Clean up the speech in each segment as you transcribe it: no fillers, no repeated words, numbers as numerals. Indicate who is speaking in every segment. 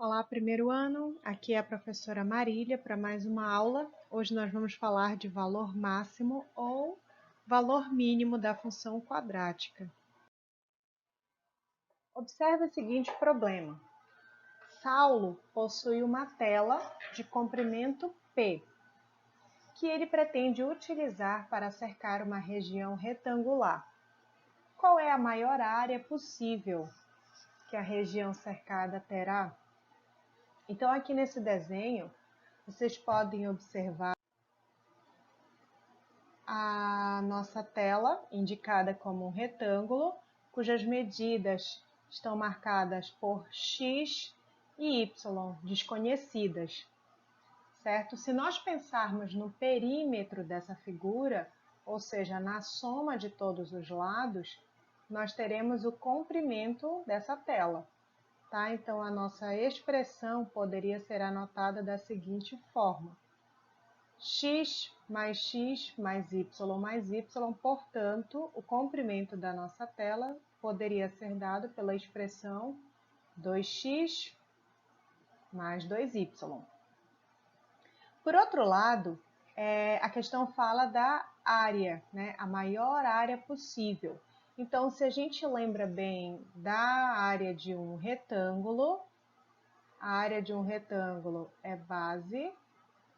Speaker 1: Olá, primeiro ano. Aqui é a professora Marília para mais uma aula. Hoje nós vamos falar de valor máximo ou valor mínimo da função quadrática. Observe o seguinte problema. Saulo possui uma tela de comprimento P, que ele pretende utilizar para cercar uma região retangular. Qual é a maior área possível que a região cercada terá? Então, aqui nesse desenho, vocês podem observar a nossa tela, indicada como um retângulo, cujas medidas estão marcadas por x e y, desconhecidas, certo? Se nós pensarmos no perímetro dessa figura, ou seja, na soma de todos os lados, nós teremos o comprimento dessa tela. Tá? Então, a nossa expressão poderia ser anotada da seguinte forma: x mais y, portanto, o comprimento da nossa tela poderia ser dado pela expressão 2x mais 2y. Por outro lado, a questão fala da área, né? A maior área possível. Então, se a gente lembra bem da área de um retângulo, a área de um retângulo é base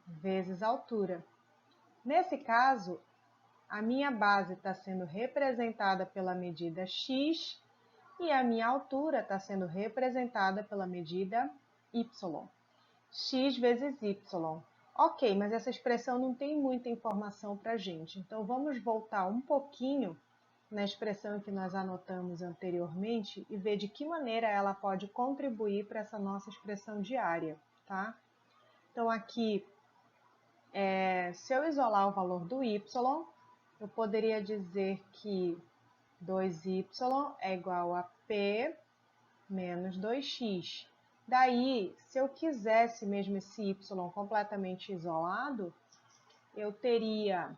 Speaker 1: vezes altura. Nesse caso, a minha base está sendo representada pela medida x e a minha altura está sendo representada pela medida y. X vezes y. Ok, mas essa expressão não tem muita informação para a gente. Então, vamos voltar um pouquinho na expressão que nós anotamos anteriormente e ver de que maneira ela pode contribuir para essa nossa expressão de área, tá? Então, aqui, se eu isolar o valor do y, eu poderia dizer que 2y é igual a P menos 2x. Daí, se eu quisesse mesmo esse y completamente isolado, eu teria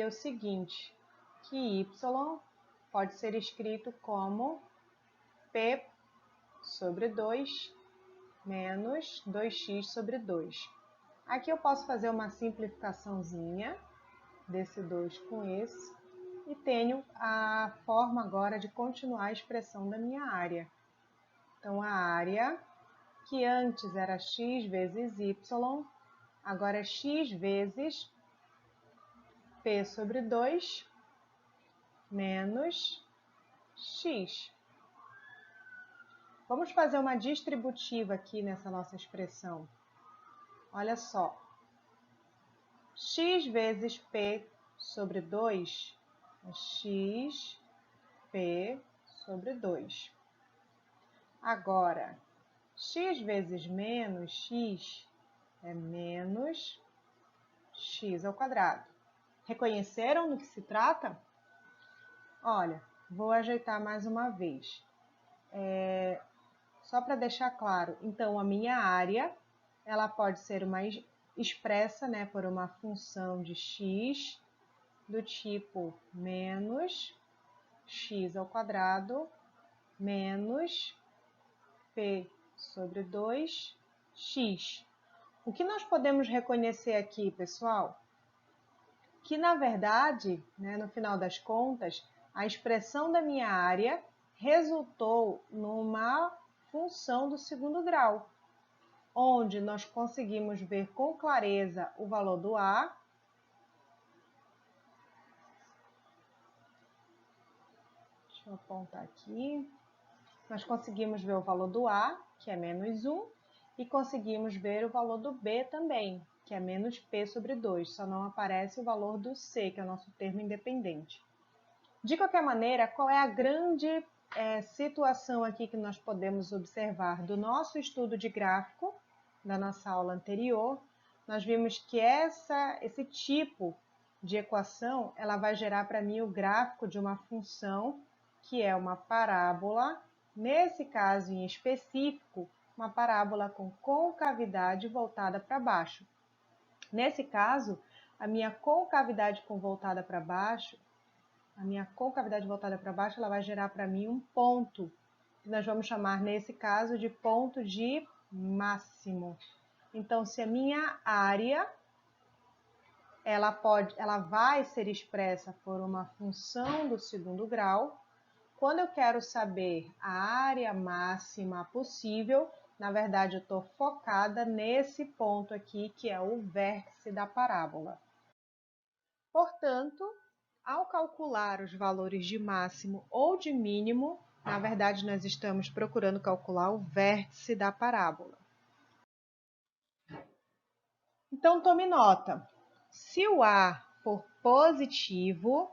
Speaker 1: o seguinte, que y pode ser escrito como P sobre 2 menos 2x sobre 2. Aqui eu posso fazer uma simplificaçãozinha desse 2 com esse e tenho a forma agora de continuar a expressão da minha área. Então, a área, que antes era x vezes y, agora é x vezes P sobre 2 menos x. Vamos fazer uma distributiva aqui nessa nossa expressão. Olha só. X vezes P sobre 2 é x P sobre 2. Agora, x vezes menos x é menos x ao quadrado. Reconheceram do que se trata? Olha, vou ajeitar mais uma vez. Só para deixar claro, então a minha área ela pode ser expressa, né, por uma função de x do tipo menos x ao quadrado menos P sobre 2x. O que nós podemos reconhecer aqui, pessoal? Que, na verdade, né, no final das contas, a expressão da minha área resultou numa função do segundo grau, onde nós conseguimos ver com clareza o valor do A. Deixa eu apontar aqui. Nós conseguimos ver o valor do A, que é menos 1, e conseguimos ver o valor do B também, que é menos P sobre 2. Só não aparece o valor do C, que é o nosso termo independente. De qualquer maneira, qual é a grande situação aqui que nós podemos observar do nosso estudo de gráfico, da nossa aula anterior? Nós vimos que esse tipo de equação ela vai gerar para mim o gráfico de uma função que é uma parábola, nesse caso em específico, uma parábola com concavidade voltada para baixo. Nesse caso, a minha concavidade voltada para baixo a minha concavidade voltada para baixo, ela vai gerar para mim um ponto, que nós vamos chamar, nesse caso, de ponto de máximo. Então, se a minha área, ela vai ser expressa por uma função do segundo grau, quando eu quero saber a área máxima possível, na verdade, eu estou focada nesse ponto aqui, que é o vértice da parábola. Portanto, ao calcular os valores de máximo ou de mínimo, na verdade, nós estamos procurando calcular o vértice da parábola. Então, tome nota. Se o A for positivo,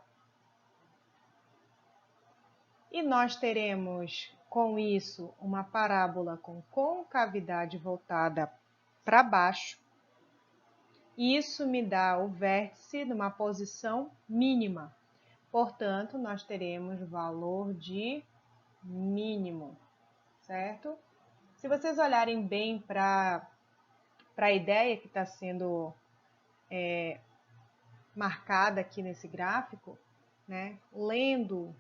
Speaker 1: e nós teremos com isso uma parábola com concavidade voltada para baixo, isso me dá o vértice numa posição mínima. Portanto, nós teremos valor de mínimo, certo? Se vocês olharem bem para a ideia que está sendo marcada aqui nesse gráfico, né, lendo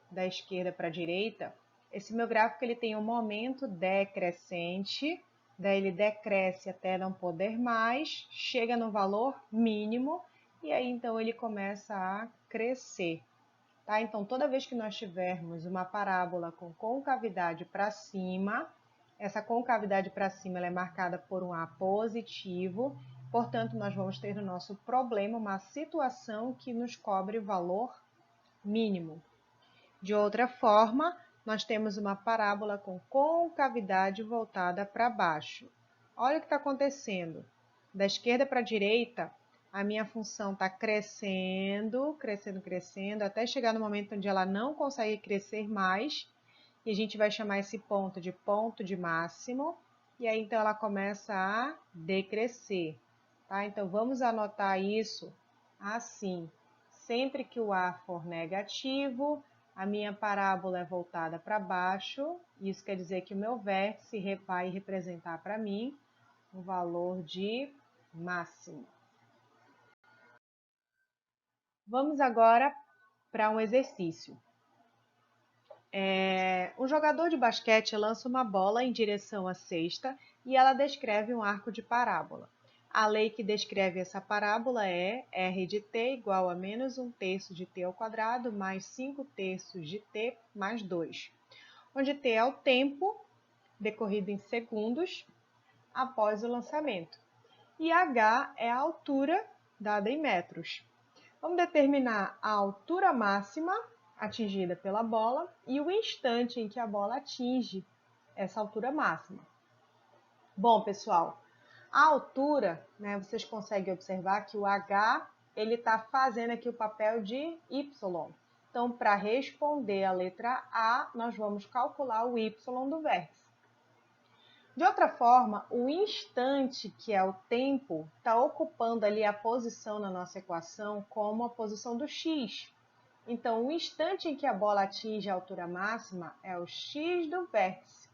Speaker 1: da esquerda para a direita, esse meu gráfico ele tem um momento decrescente, daí ele decresce até não poder mais, chega no valor mínimo e aí então ele começa a crescer. Tá? Então, toda vez que nós tivermos uma parábola com concavidade para cima, essa concavidade para cima ela é marcada por um A positivo, portanto, nós vamos ter no nosso problema uma situação que nos cobre o valor mínimo. De outra forma, nós temos uma parábola com concavidade voltada para baixo. Olha o que está acontecendo. Da esquerda para a direita, a minha função está crescendo, crescendo, crescendo, até chegar no momento onde ela não consegue crescer mais. E a gente vai chamar esse ponto de máximo. E aí, então, ela começa a decrescer. Tá? Então, vamos anotar isso assim. Sempre que o A for negativo, a minha parábola é voltada para baixo, isso quer dizer que o meu vértice vai representar para mim o valor de máximo. Vamos agora para um exercício. Um jogador de basquete lança uma bola em direção à cesta e ela descreve um arco de parábola. A lei que descreve essa parábola é R de t igual a menos 1/3 de t ao quadrado mais 5/3 de t mais 2, onde t é o tempo decorrido em segundos após o lançamento e h é a altura dada em metros. Vamos determinar a altura máxima atingida pela bola e o instante em que a bola atinge essa altura máxima. Bom, pessoal, a altura, né, vocês conseguem observar que o H ele está fazendo aqui o papel de Y. Então, para responder a letra A, nós vamos calcular o Y do vértice. De outra forma, o instante, que é o tempo, está ocupando ali a posição na nossa equação como a posição do x. Então, o instante em que a bola atinge a altura máxima é o x do vértice.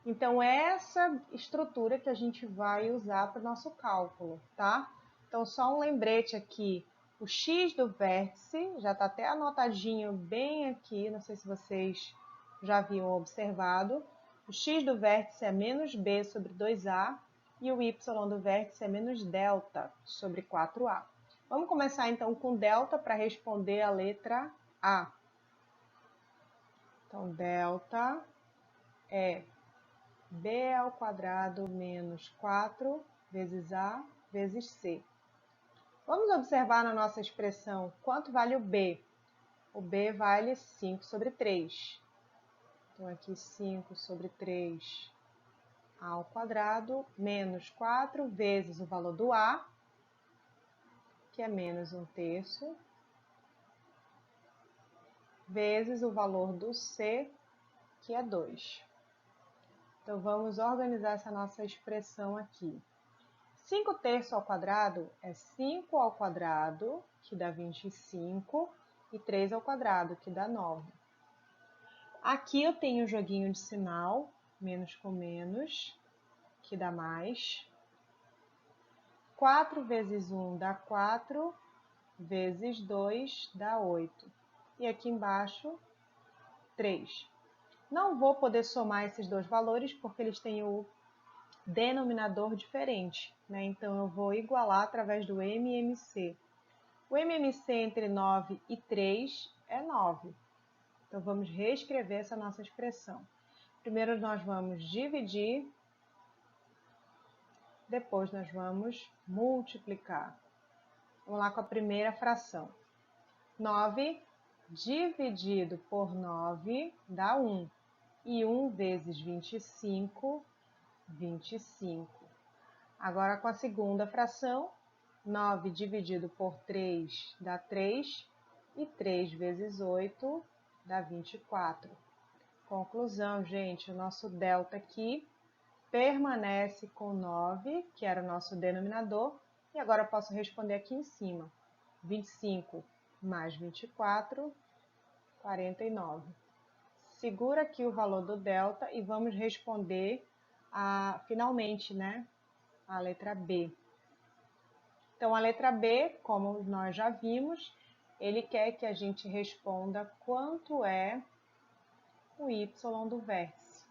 Speaker 1: Então, é essa estrutura que a gente vai usar para o nosso cálculo, tá? Então, só um lembrete aqui, o x do vértice, já está até anotadinho bem aqui, não sei se vocês já haviam observado. O x do vértice é menos b sobre 2a e o y do vértice é menos delta sobre 4a. Vamos começar então com delta para responder a letra A. Então, delta é b ao quadrado menos 4 vezes a vezes c. Vamos observar na nossa expressão quanto vale o b. O b vale 5 sobre 3. Então, aqui 5 sobre 3 ao quadrado menos 4 vezes o valor do a, que é menos 1/3, vezes o valor do c, que é 2. Então, vamos organizar essa nossa expressão aqui. 5/3 ao quadrado é 5 ao quadrado, que dá 25, e 3 ao quadrado, que dá 9. Aqui eu tenho o joguinho de sinal, menos com menos, que dá mais. 4 vezes 1 dá 4, vezes 2 dá 8. e aqui embaixo 3. Não vou poder somar esses dois valores porque eles têm o denominador diferente, né? Então, eu vou igualar através do MMC. O MMC entre 9 e 3 é 9. Então, vamos reescrever essa nossa expressão. Primeiro, nós vamos dividir, depois nós vamos multiplicar. Vamos lá com a primeira fração. 9 dividido por 9 dá 1. E 1 vezes 25, 25. Agora, com a segunda fração, 9 dividido por 3 dá 3. E 3 vezes 8 dá 24. Conclusão, gente, o nosso delta aqui permanece com 9, que era o nosso denominador. E agora eu posso responder aqui em cima. 25 mais 24, 49. Segura aqui o valor do delta e vamos responder finalmente, né, a letra B. Então, a letra B, como nós já vimos, ele quer que a gente responda quanto é o y do vértice.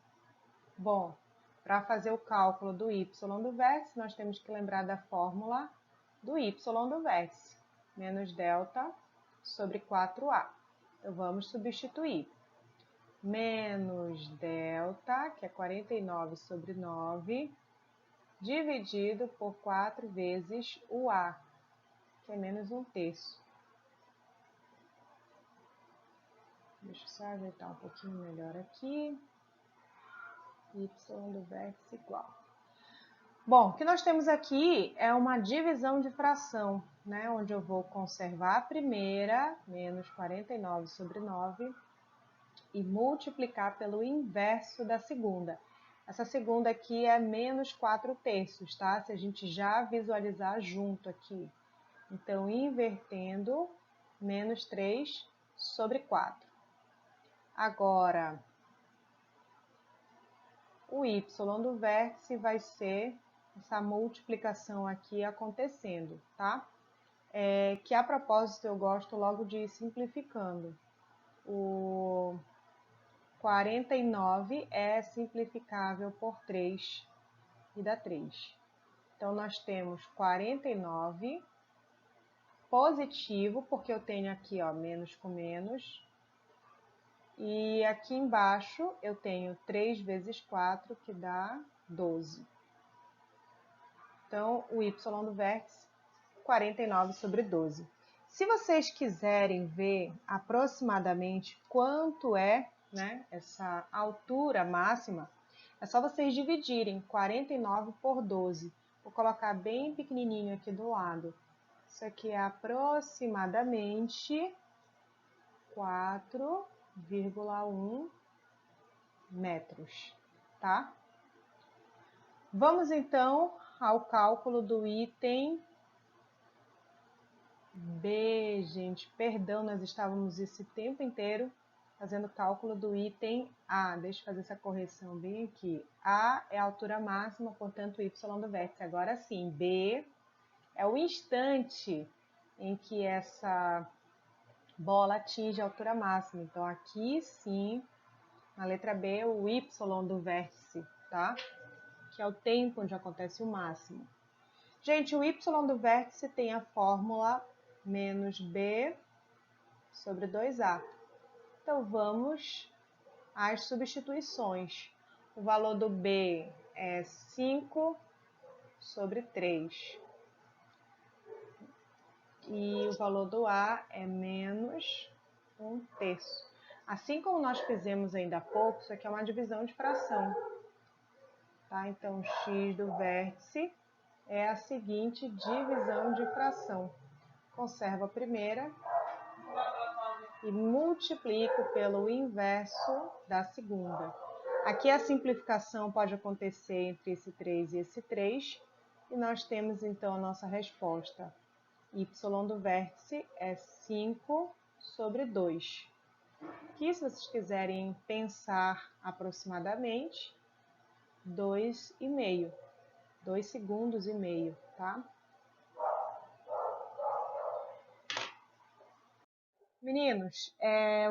Speaker 1: Bom, para fazer o cálculo do y do vértice, nós temos que lembrar da fórmula do y do vértice, menos delta sobre 4a. Então, vamos substituir. Menos delta, que é 49 sobre 9, dividido por 4 vezes o a, que é menos 1/3. Deixa eu só ajeitar um pouquinho melhor aqui. Y do vértice igual. Bom, o que nós temos aqui é uma divisão de fração, né? Onde eu vou conservar a primeira, menos 49 sobre 9, e multiplicar pelo inverso da segunda. Essa segunda aqui é menos 4/3, tá? Se a gente já visualizar junto aqui. Então, invertendo, menos 3 sobre 4. Agora, o y do vértice vai ser essa multiplicação aqui acontecendo, tá? Que a propósito eu gosto logo de ir simplificando. O 49 é simplificável por 3 e dá 3. Então, nós temos 49 positivo, porque eu tenho aqui, ó, menos com menos. E aqui embaixo eu tenho 3 vezes 4, que dá 12. Então, o y do vértice, 49 sobre 12. Se vocês quiserem ver aproximadamente quanto é, né, essa altura máxima, é só vocês dividirem 49 por 12. Vou colocar bem pequenininho aqui do lado. Isso aqui é aproximadamente 4,1 metros, tá? Vamos então ao cálculo do item B, gente. Perdão, nós estávamos esse tempo inteiro fazendo cálculo do item A. Deixa eu fazer essa correção bem aqui. A é a altura máxima, portanto, y do vértice. Agora sim, B é o instante em que essa bola atinge a altura máxima. Então, aqui sim, na letra B, o y do vértice, tá? Que é o tempo onde acontece o máximo. Gente, o y do vértice tem a fórmula menos b sobre 2a. Então, vamos às substituições. O valor do b é 5 sobre 3. E o valor do a é menos 1/3. Assim como nós fizemos ainda há pouco, isso aqui é uma divisão de fração. Tá? Então, x do vértice é a seguinte divisão de fração. Conservo a primeira e multiplico pelo inverso da segunda. Aqui a simplificação pode acontecer entre esse 3 e esse 3. E nós temos, então, a nossa resposta. Y do vértice é 5 sobre 2. Que, se vocês quiserem pensar aproximadamente, 2,5. 2 segundos e meio, tá? Meninos,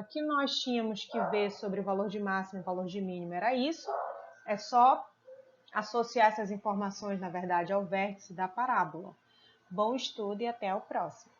Speaker 1: o que nós tínhamos que ver sobre o valor de máximo e valor de mínimo era isso. É só associar essas informações, na verdade, ao vértice da parábola. Bom estudo e até o próximo.